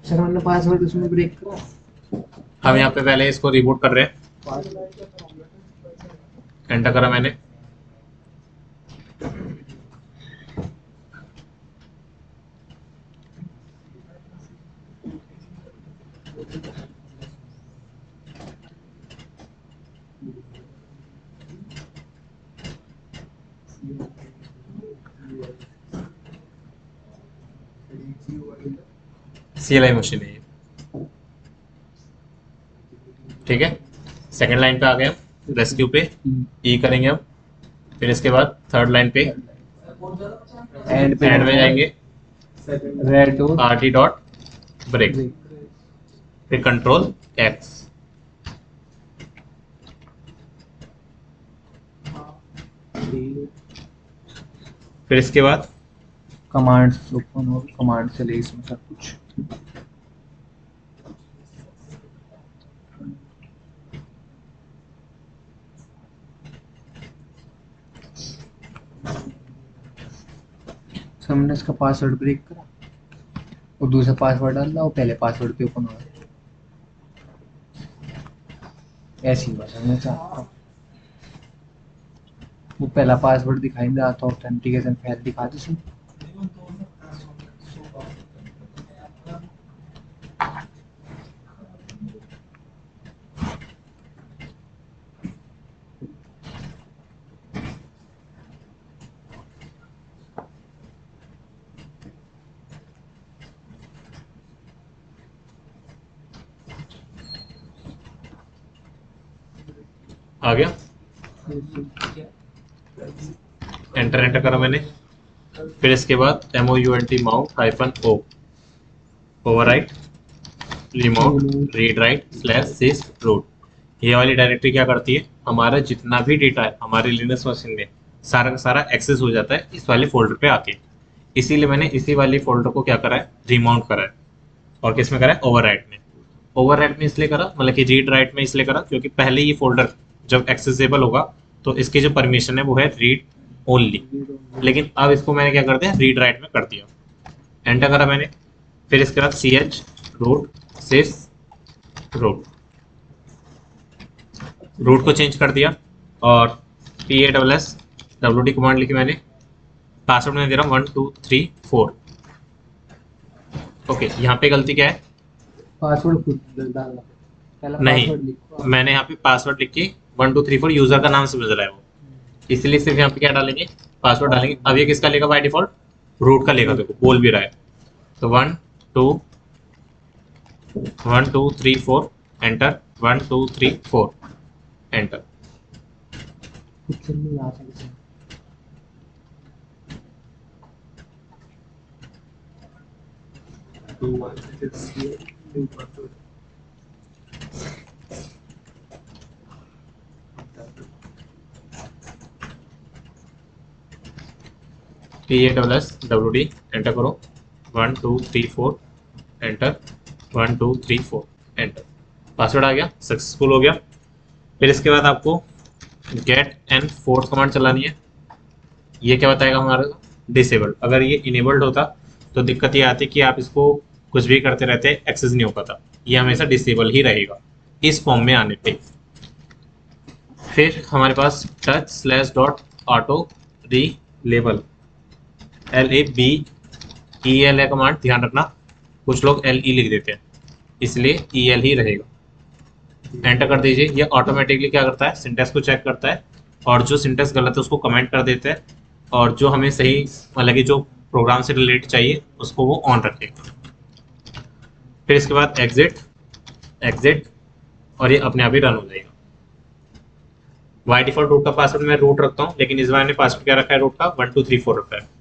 Sir हमने password उसमें break करा। हम यहाँ पे पहले इसको रिबूट कर रहे हैं। एंटर करा मैंने। CLI मशीन है ये, ठीक है। सेकंड लाइन पे आ गए हम, रेस्क्यू पे ई करेंगे हम। फिर इसके बाद थर्ड लाइन पे एंड पे एंड में जाना है, जाएंगे, रेड और RT डॉट ब्रेक, ब्रेक। फिर कंट्रोल एक्स। फिर इसके बाद कमांड्स ओपन और कमांड चले इसमें सब कुछ। सर हमने इसका पासवर्ड ब्रेक करा और दूसरा पासवर्ड डाला और पहले पासवर्ड पे ओपन हुआ। ऐसी बस मैं चाहता हूँ वो पहला पासवर्ड दिखाई दे आता, ऑथेंटिकेशन फेल दिखा दे इसमें। आ गया, एंटर एंटर करा मैंने। फिर इसके बाद MOUNT mount hyphen o, overwrite remote read write slash sys root. ये वाली डायरेक्टरी क्या करती है, हमारा जितना भी डेटा है हमारे लिनक्स मशीन में सारा का सारा एक्सेस हो जाता है, इस वाले फोल्डर पे आके। इसीलिए मैंने इसी वाली फोल्डर को क्या करा है, रिमाउंट करा है। और किस में करा है, ओवरराइट में। ओवरराइट में इसलिए करा, मतलब कि रीड राइट में इसलिए करा क्योंकि पहले ये फोल्डर जब एक्सेसिबल होगा तो इसकी जो परमिशन है वो है रीड ओनली। लेकिन अब इसको मैंने क्या कर दिया, रीड राइट में कर दिया। एंटर करा मैंने। फिर इसके बाद CH रूट सिस रूट, रूट को चेंज कर दिया। और PASS कमांड लिखी मैंने। पासवर्ड में दे रहा हूँ 1234। ओके, यहाँ पे गलती क्या है, पासवर्ड खुद डालना, पहला नहीं, पासवर्ड लिखो। मैंने यहाँ पे पासवर्ड लिख के 1234 यूजर का नाम समझ रहा है वो, इसलिए सिर्फ यहाँ पे क्या डालेंगे, पासवर्ड डालेंगे। अब ये किसका लेगा बाय डिफॉल्ट, रूट का लेगा, देखो बोल भी रहा है। तो 1 2 एंटर, 1 2 3 4 एंटर। पिक्चर में आ सकते हैं। PASSWD एंटर करो, 1 2 3 4 एंटर, 1 2 3 4 एंटर। पासवर्ड आ गया, सक्सेसफुल हो गया। फिर इसके बाद आपको गेट एंड फोर्थ कमांड चलानी है। ये क्या बताएगा हमारा, डिसेबल्ड। अगर ये इनेबल्ड होता तो दिक्कत ये आती कि आप इसको कुछ भी करते रहते, एक्सेस नहीं हो पाता। ये हमेशा डिसेबल ही रहेगा इस फॉर्म में आने पे। फिर हमारे पास टच स्लैश डॉट ऑटो री लेबल, LABEL है कमांड, ध्यान रखना कुछ लोग LE लिख देते हैं, इसलिए EL ही रहेगा। एंटर कर दीजिए। ये ऑटोमेटिकली क्या करता है, सिंटेक्स को चेक करता है, और जो सिंटेक्स गलत है उसको कमेंट कर देता है, और जो हमें सही, मतलब कि जो प्रोग्राम से रिलेट चाहिए उसको वो ऑन रखेगा। फिर इसके बाद एग्जिट, एग्जिट, और ये अपने आप ही रन हो जाएगा। बाय डिफॉल्ट रूट का पासवर्ड मैं रूट रखता हूँ, लेकिन इस बार मैंने पासवर्ड क्या रखा है रूट का, 1234 रखा है।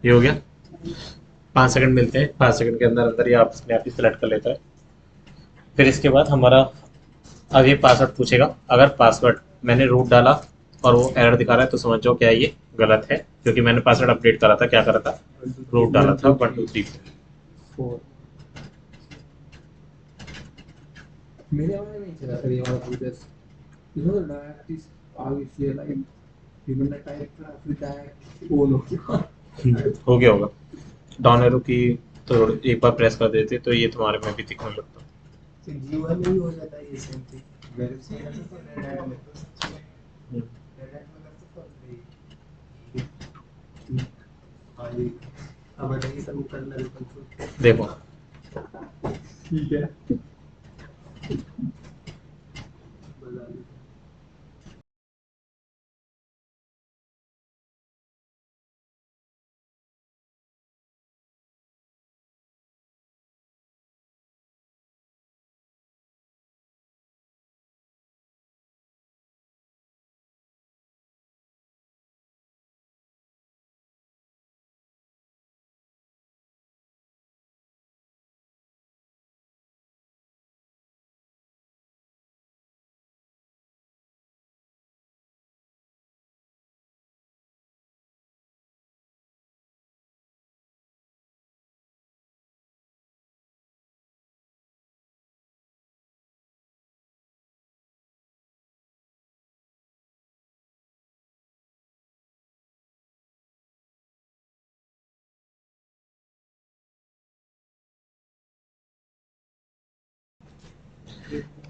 ये हो गया। 5 सेकंड मिलते हैं, 5 सेकंड के अंदर अंदर ये आप अपने आप ही सिलेक्ट कर लेता है। फिर इसके बाद हमारा अब ये पासवर्ड पूछेगा। अगर पासवर्ड मैंने रूट डाला और वो एरर दिखा रहा है तो समझ जाओ क्या ये गलत है, क्योंकि मैंने पासवर्ड अपडेट करा था, क्या करा था, रूट डाला था 1 2 3 4। 4। मेरे वाला नहीं चला सर, ये वाला process. You know the diet is obviously like you're gonna type after that all of you. हो गया होगा। डाउन एरो की तो एक बार प्रेस कर देते तो ये तुम्हारे में भी दिखने लगता। तो जीवन में भी हो जाता है ये सेम थिंग। वेब से ऐसा तो रेड ऐड में तो सच में रेड ऐड में तो कर दे। हाँ जी। अब बताइए सब करना है कंट्रोल। देखो ठीक है। बता दो।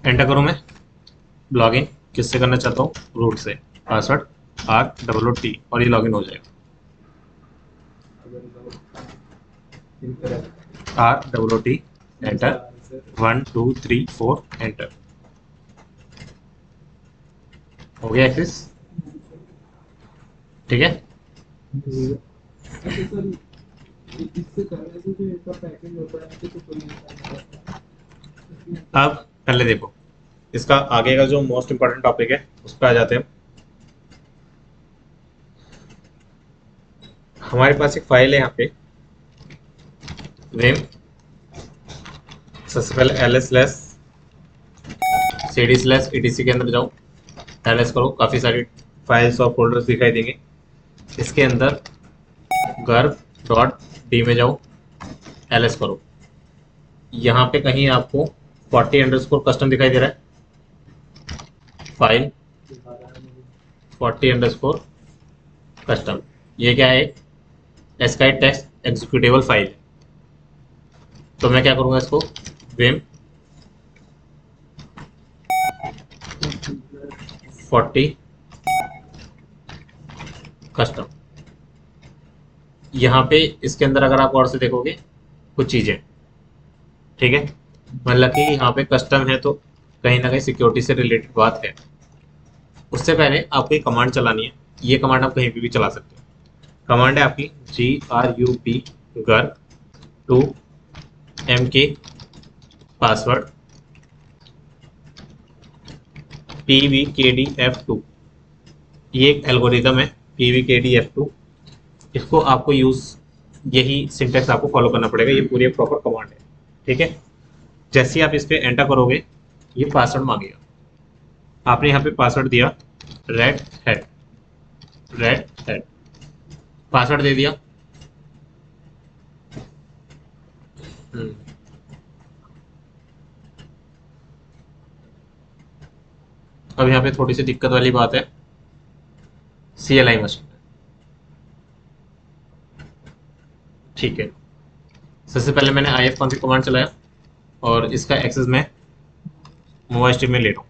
एंटर करूँ मैं। लॉगिन किससे करना चाहता हूँ, रूट से। पासवर्ड RTT और ये लॉगिन हो जाएगा। RTT enter 1 2 3 4 enter. हो गया एक्सेस, ठीक है। अच्छा सर, इससे करने से जो इसका पैकेज होता है तो कोई नहीं करता। अब पहले देखो इसका आगे का जो मोस्ट इंपॉर्टेंट टॉपिक है उस पर आ जाते हैं। हमारे पास एक फाइल है यहाँ पे विम। सबसे पहले ls/cd/etc के अंदर जाओ, ls करो, काफ़ी सारी फाइल्स और फोल्डर्स दिखाई देंगे। इसके अंदर गर्भ.d में जाओ, ls करो। यहाँ पे कहीं आपको 40_custom दिखाई दे रहा है, फाइल 40_custom। ये क्या है, एस्काई टेक्स्ट एग्जीक्यूटेबल फाइल है। तो मैं क्या करूँगा, इसको विम 40 कस्टम। यहाँ पे इसके अंदर अगर आप और से देखोगे कुछ चीज़ें, ठीक है, मतलब कि यहाँ पे कस्टम है तो कहीं ना कहीं सिक्योरिटी से रिलेटेड बात है। उससे पहले आपको एक कमांड चलानी है। ये कमांड आप कहीं भी चला सकते हो। कमांड है आपकी GRUP गर टू MK पासवर्ड PVKDF2। ये एक एल्गोरिदम है PVKDF2। इसको आपको यही सिंटेक्स आपको फॉलो करना पड़ेगा। ये पूरी एक प्रॉपर कमांड है, ठीक है। जैसे ही आप इस पर एंटर करोगे ये पासवर्ड मांगेगा। आपने यहाँ पे पासवर्ड दिया रेड हैट, पासवर्ड दे दिया। अब यहाँ पे थोड़ी सी दिक्कत वाली बात है CLI मशीन, ठीक है। सबसे पहले मैंने IF कॉन्फिग कमांड चलाया और इसका एक्सेस मैं मोबाइल स्ट्रीम में ले रहा हूँ,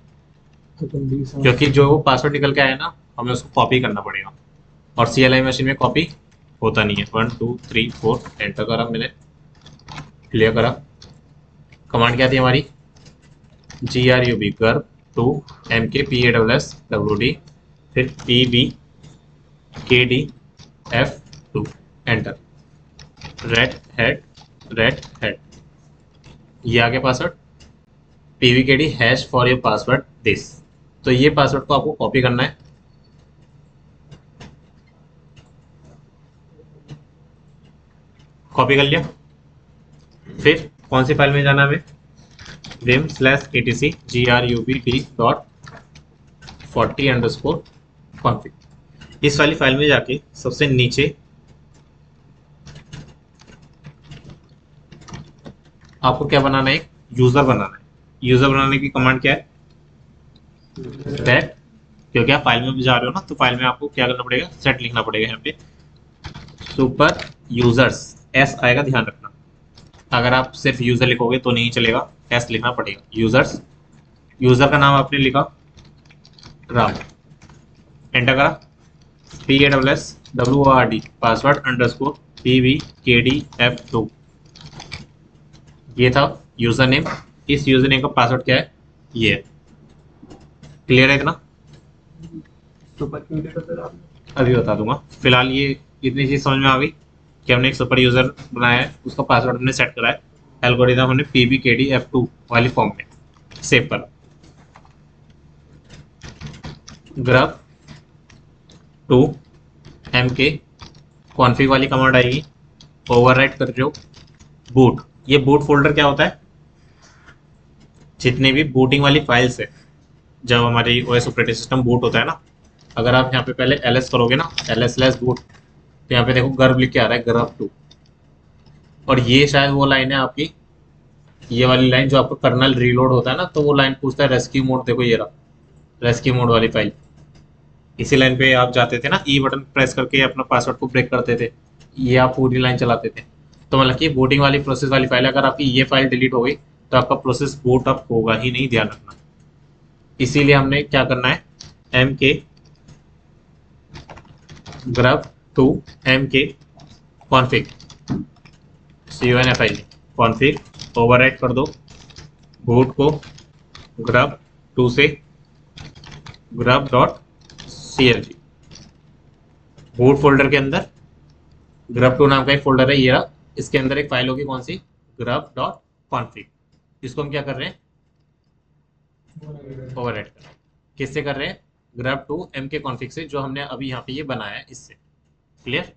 क्योंकि जो वो पासवर्ड निकल के आया ना हमें उसको कॉपी करना पड़ेगा और CLI मशीन में कॉपी होता नहीं है। 1 2 3 4 एंटर करा मैंने, क्लियर करा। कमांड क्या थी हमारी, GRUB गर्भ टू MK PASSWD फिर PVKDF2 एंटर। रेड हैट ये आ गया password. PVKD hash for your password this. तो ये पासवर्ड को आपको कॉपी करना है। कॉपी कर लिया। फिर कौन सी फाइल में जाना है? Vim slash etc grub.40_config। इस वाली फाइल में जाके सबसे नीचे आपको क्या बनाना है? एक यूजर बनाना है। यूजर बनाने की कमांड क्या है? सेट, क्योंकि आप फाइल में भी जा रहे हो ना, तो फाइल में आपको क्या करना पड़ेगा? सेट लिखना पड़ेगा। यहाँ पे सुपर यूजर्स एस आएगा, ध्यान रखना। अगर आप सिर्फ यूजर लिखोगे तो नहीं चलेगा, एस लिखना पड़ेगा। यूजर्स, यूजर का नाम आपने लिखा राम, एंटर करा। PASSWORD पासवर्ड अंडरस्कोर PVKDF2, ये था यूजर नेम। इस यूजर नेम का पासवर्ड क्या है? ये है। क्लियर है इतना? सुपर क्यों लिखा सर आपने? अभी बता दूंगा। फिलहाल ये इतनी चीज समझ में आ गई कि हमने एक सुपर यूजर बनाया है, उसका पासवर्ड हमने सेट करा है, एल्गोरिथम हमने PVKDF2 वाली फॉर्म में सेव करा। ग्रब टू MK कॉन्फ़िग वाली कमांड आएगी, ओवरराइट कर रहे हो बूट। ये बूट फोल्डर क्या होता है? जितने भी बूटिंग वाली फाइल्स है, जब हमारी OS ऑपरेटिंग सिस्टम बूट होता है ना, अगर आप यहाँ पे पहले ls करोगे ना, ls/boot, तो यहाँ पे देखो गर्भ लिख के आ रहा है, grub2। और ये शायद वो लाइन है आपकी, ये वाली लाइन जो आपका कर्नल रीलोड होता है ना, तो वो लाइन पूछता है रेस्क्यू मोड। देखो ये रहा रेस्क्यू मोड वाली फाइल। इसी लाइन पे आप जाते थे ना, ई बटन प्रेस करके अपना पासवर्ड को ब्रेक करते थे, ये आप पूरी लाइन चलाते थे। तो मतलब कि बूटिंग वाली प्रोसेस वाली फाइल, अगर आपकी ये फाइल डिलीट हो गई तो आपका प्रोसेस बूट अप होगा ही नहीं, ध्यान रखना। इसीलिए हमने क्या करना है? MK grub to MK config CONFIG config, overwrite कर दो बूट को grub 2 से grub.clg। बूट फोल्डर के अंदर grub2 नाम का एक फोल्डर है, ये रहा। इसके अंदर एक फाइल होगी, कौन सी? grub.config। इसको हम क्या कर रहे हैं? ओवरराइट कर रहे हैं। किससे कर रहे हैं? grub2 MK config से, जो हमने अभी यहाँ पे ये बनाया है, इससे। क्लियर?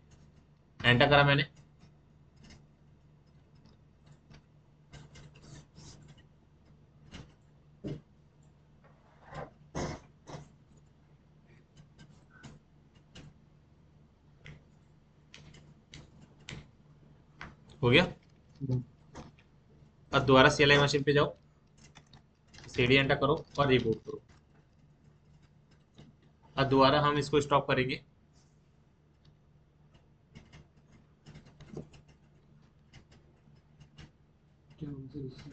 एंटर करा मैंने। हो गया। अब दोबारा CLI मशीन पे जाओ, CD एंटर करो और रिबूट करो। अब दोबारा हम इसको स्टॉप करेंगे। क्या हो सर इससे?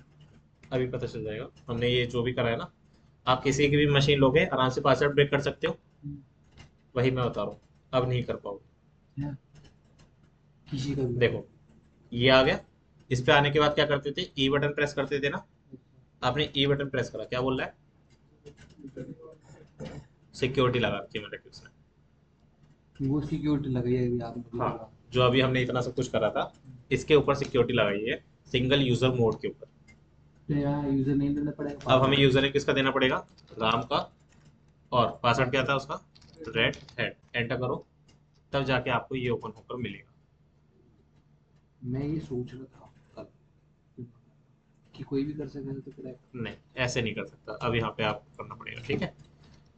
अभी पता चल जाएगा। हमने ये जो भी करा है ना, आप किसी की भी मशीन लोगे आराम से पासवर्ड ब्रेक कर सकते हो, वही मैं बता रहा हूँ। अब नहीं कर पाओगे। क्या? किसी का भी? देखो ये आ गया। इस पे आने के बाद क्या करते थे? ई बटन प्रेस करते थे ना। आपने ई बटन प्रेस करा, क्या बोल रहा है? सिक्योरिटी लगा रखी है मैंने उसने। वो सिक्योरिटी लगाई है अभी आपने हाँ, बोला। जो अभी हमने इतना सब कुछ करा था, इसके ऊपर सिक्योरिटी लगाई है, सिंगल यूजर मोड के ऊपर। तो यहाँ यूजर नहीं देना पड़ेगा अब हमें पासवर्ड? यूजर नेम किसका देना पड़ेगा? राम का। और पासवर्ड क्या था उसका? Red head. एंटर करो, तब जाके आपको ये ओपन होकर मिलेगा। मैं ये सोच रहा था कल कि कोई भी कर सके तो क्रैक। नहीं, ऐसे नहीं कर सकता। अब यहाँ पे आपको करना पड़ेगा, ठीक है?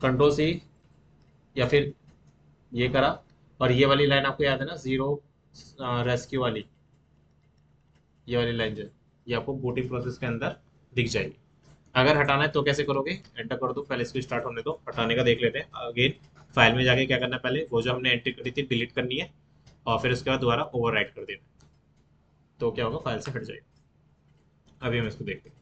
कंट्रोल C, या फिर ये करा। और ये वाली लाइन आपको याद है ना, जीरो रेस्क्यू वाली, ये वाली लाइन जो है, ये आपको बूटिंग प्रोसेस के अंदर दिख जाएगी। अगर हटाना है तो कैसे करोगे? एंटर कर दो, पहले इसको स्टार्ट होने दो, हटाने का देख लेते हैं। अगेन फाइल में जाके क्या करना है? पहले वो जो हमने एंट्री करी थी डिलीट करनी है, और फिर उसके बाद दोबारा ओवरराइट कर देना है। तो क्या होगा? फाइल से हट जाएगा। अभी हम इसको देखते हैं।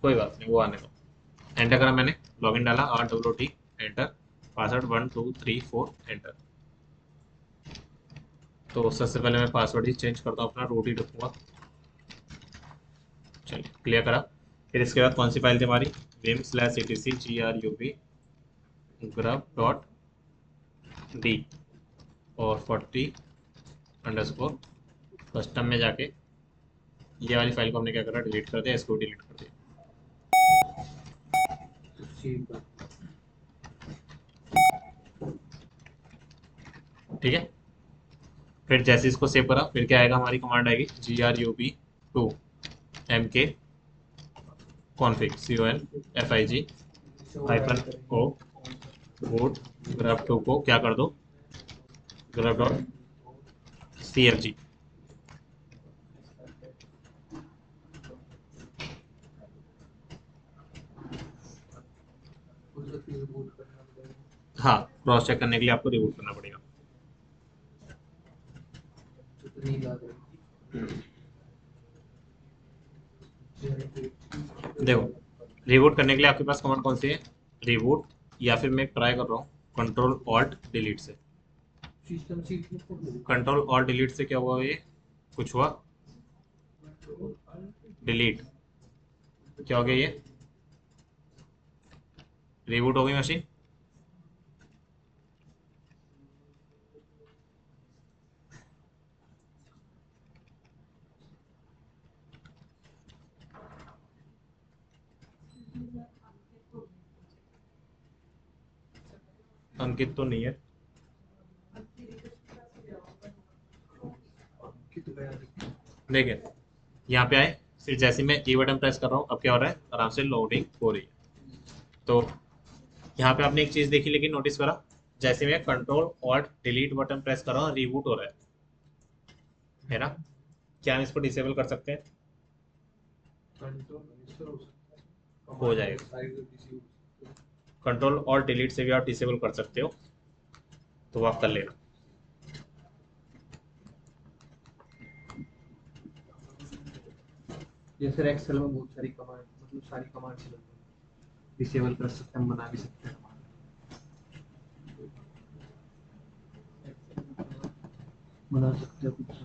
कोई बात नहीं, वो आने दो। एंटर करा मैंने, लॉगिन डाला, RWT एंटर, पासवर्ड 1 2 3 4 एंटर। तो सबसे पहले मैं पासवर्ड ही चेंज करता हूँ, अपना रूट ही रखूँगा। चलिए क्लियर करा। फिर इसके बाद कौन सी फाइल थी हमारी, vim/etc/grub grub.d और 40 कस्टम में जाके ये वाली फाइल को हमने क्या करा, डिलीट कर दिया, इसको डिलीट कर दिया। ठीक है। फिर जैसे इसको सेव करा, फिर क्या आएगा, हमारी कमांड आएगी grub2 mk config -o boot grub2 को क्या कर दो, grub.cfg। हाँ, क्रॉस चेक करने के लिए आपको रिबूट करना पड़ेगा। देखो, रिबूट करने के लिए आपके पास कमांड कौन सी है, रिबूट, या फिर मैं ट्राई कर रहा हूँ कंट्रोल ऑल्ट डिलीट से। कंट्रोल ऑल्ट डिलीट से क्या हुआ, ये कुछ हुआ, डिलीट, क्या हो गया, ये रिबूट हो गई मशीन। अंकित तो नहीं है, देखिए यहाँ पे आए, फिर जैसे मैं ई बटन प्रेस कर रहा हूँ, अब क्या हो रहा है, आराम से लोडिंग हो रही है। तो यहाँ पे आपने एक चीज देखी, लेकिन नोटिस करा, जैसे मैं control alt delete button press कर रहा हूँ, रिबूट हो रहा है ना। क्या हम इसको डिसेबल कर सकते हैं, हो जाएगा, कंट्रोल और डिलीट से भी आप डिसेबल कर सकते हो, तो वो आप कर लेना। जैसे एक्सेल में बहुत सारी कमांड, मतलब सारी कमांड डिसेबल कर सकते हैं, बना भी सकते हैं, बना सकते हैं कुछ।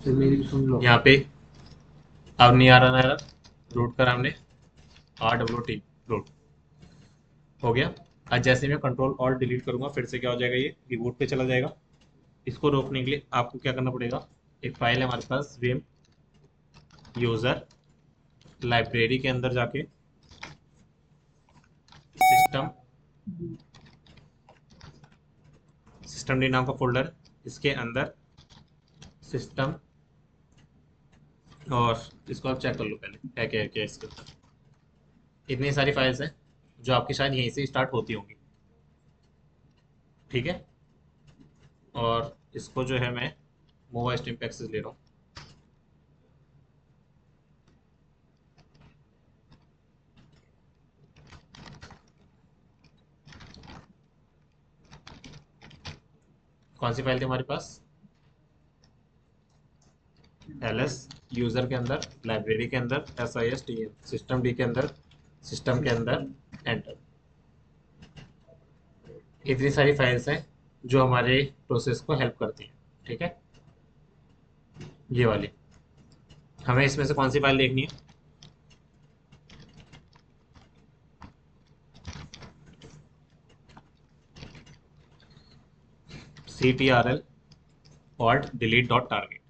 फिर मेरी भी सुन लो। यहाँ पे अब नहीं आ रहा ना, रूट करा हमने, RWT रूट हो गया। आज जैसे मैं कंट्रोल और डिलीट करूंगा, फिर से क्या हो जाएगा, ये रिबूट पे चला जाएगा। इसको रोकने के लिए आपको क्या करना पड़ेगा, एक फाइल है हमारे पास विम यूजर, लाइब्रेरी के अंदर जाके सिस्टम, सिस्टम डी नाम का फोल्डर, इसके अंदर सिस्टम, और इसको आप चेक कर लो पहले क्या क्या है, क्या इसके अंदर इतनी सारी फाइल्स हैं जो आपकी शायद यहीं से स्टार्ट होती होंगी। ठीक है, और इसको जो है मैं मोबाइल स्ट्रीम पे एक्सेस ले रहा हूँ। कौन सी फाइल थी हमारे पास? ls यूजर के अंदर, लाइब्रेरी के अंदर, SISTM सिस्टम डी के अंदर, सिस्टम के अंदर, एंटर। इतनी सारी फाइल्स हैं जो हमारे प्रोसेस को हेल्प करती हैं, ठीक है। ये वाली, हमें इसमें से कौन सी फाइल देखनी है? ctrl alt delete dot target,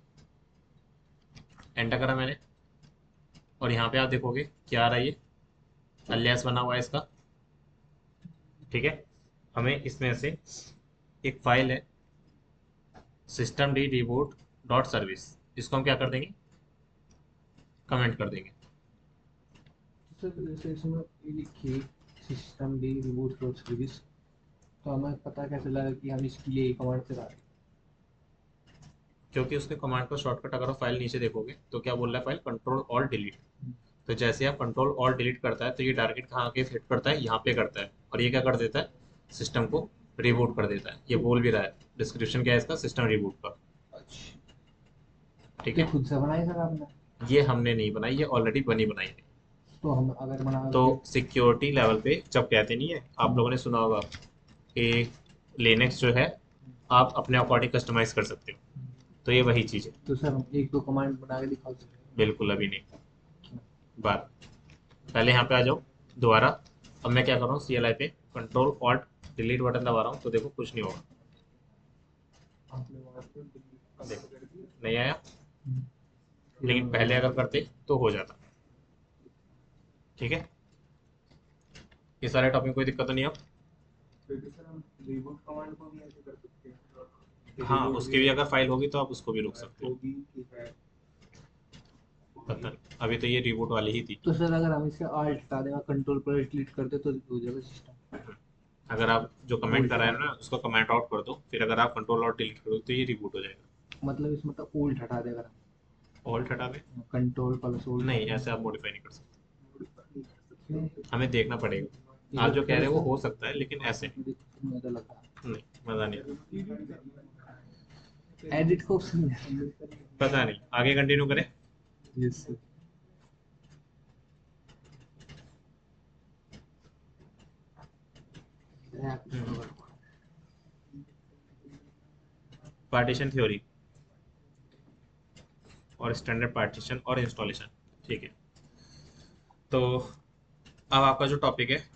enter करा मैंने, और यहाँ पे आप देखोगे क्या आ रहा है, ये अलियास बना हुआ है इसका, ठीक है। हमें इसमें से एक फाइल है system D reboot dot service, इसको हम क्या कर देंगे, कमेंट कर देंगे। सर जैसे इसमें ये लिखिए system D reboot dot service, तो हमें पता कैसे लगा कि हम इसके लिए कमांड चला रहे हैं? क्योंकि उसके कमांड का शॉर्टकट अगर आप फाइल नीचे देखोगे तो क्या बोल रहा है, फाइल कंट्रोल ऑल्ट डिलीट। तो जैसे आप कंट्रोल ऑल्ट डिलीट करता है तो ये टारगेट कहाँ के हिट करता है, यहाँ पे करता है, और ये क्या कर देता है, सिस्टम को रिबूट कर देता है। ये बोल भी रहा है, डिस्क्रिप्शन क्या है इसका, सिस्टम रिबूट का, अच्छा, ठीक ये है। खुद से बनाए सर आपने? ये हमने नहीं बनाई, ये ऑलरेडी बनी बनाई है। तो हम अगर बना तो के सिक्योरिटी लेवल पे जब कहते नहीं है, आप लोगों ने सुना होगा कि लिनक्स जो है आप अपने अकॉर्डिंग कस्टमाइज कर सकते हो, तो ये वही चीज़ है। तो सर हम एक दो कमांड बना के दिखा सकते हैं? बिल्कुल अभी नहीं, बात, पहले यहाँ पे आ जाओ दोबारा। अब मैं क्या कर रहा हूँ, CLI पे कंट्रोल ऑल्ट डिलीट बटन दबा रहा हूँ, तो देखो कुछ नहीं होगा, आपने वहाँ पे delete देखो कर दिया। नहीं आया, फिर लेकिन हम पहले अगर करते तो हो जाता, ठीक है। ये सारे टॉपिक कोई दिक्कत तो नहीं है अब? फिर भी सर हम रिबूट कमांड को भी ऐसे कर सकते हैं? हाँ, रिबूट उसकी भी अगर फाइल होगी तो आप उसको भी रोक सकते हो। होगी कि है? पता नहीं, अभी तो ये रिबूट वाली ही थी। तो सर अगर हम इसे आल्ट हटा देंगे, कंट्रोल पर डिलीट कर दे तो हो जाएगा सिस्टम? अगर आप जो कमेंट उल्ट कर रहे हटा हैं दे, ना उसको कमेंट आउट कर दो, फिर अगर आप कंट्रोल और डिलीट करो तो ये रिबूट हो जाएगा। मतलब इसमें तो उल्ट हटा देगा ऑल्ट हटा दें? हम, कंट्रोल प्लस उल्ट नहीं, हटा ऐसे आप मॉडिफाई नहीं कर सकते, देंगे। हमें देखना पड़ेगा। आप जो कह रहे हो वो हो सकता है, लेकिन ऐसे मुझे लग रहा नहीं, मज़ा नहीं आता। है एडिट का ऑप्शन है। पता नहीं, आगे कंटिन्यू करें। Yes sir. पार्टीशन थ्योरी और स्टैंडर्ड पार्टीशन और इंस्टॉलेशन, ठीक है। तो अब आपका जो टॉपिक है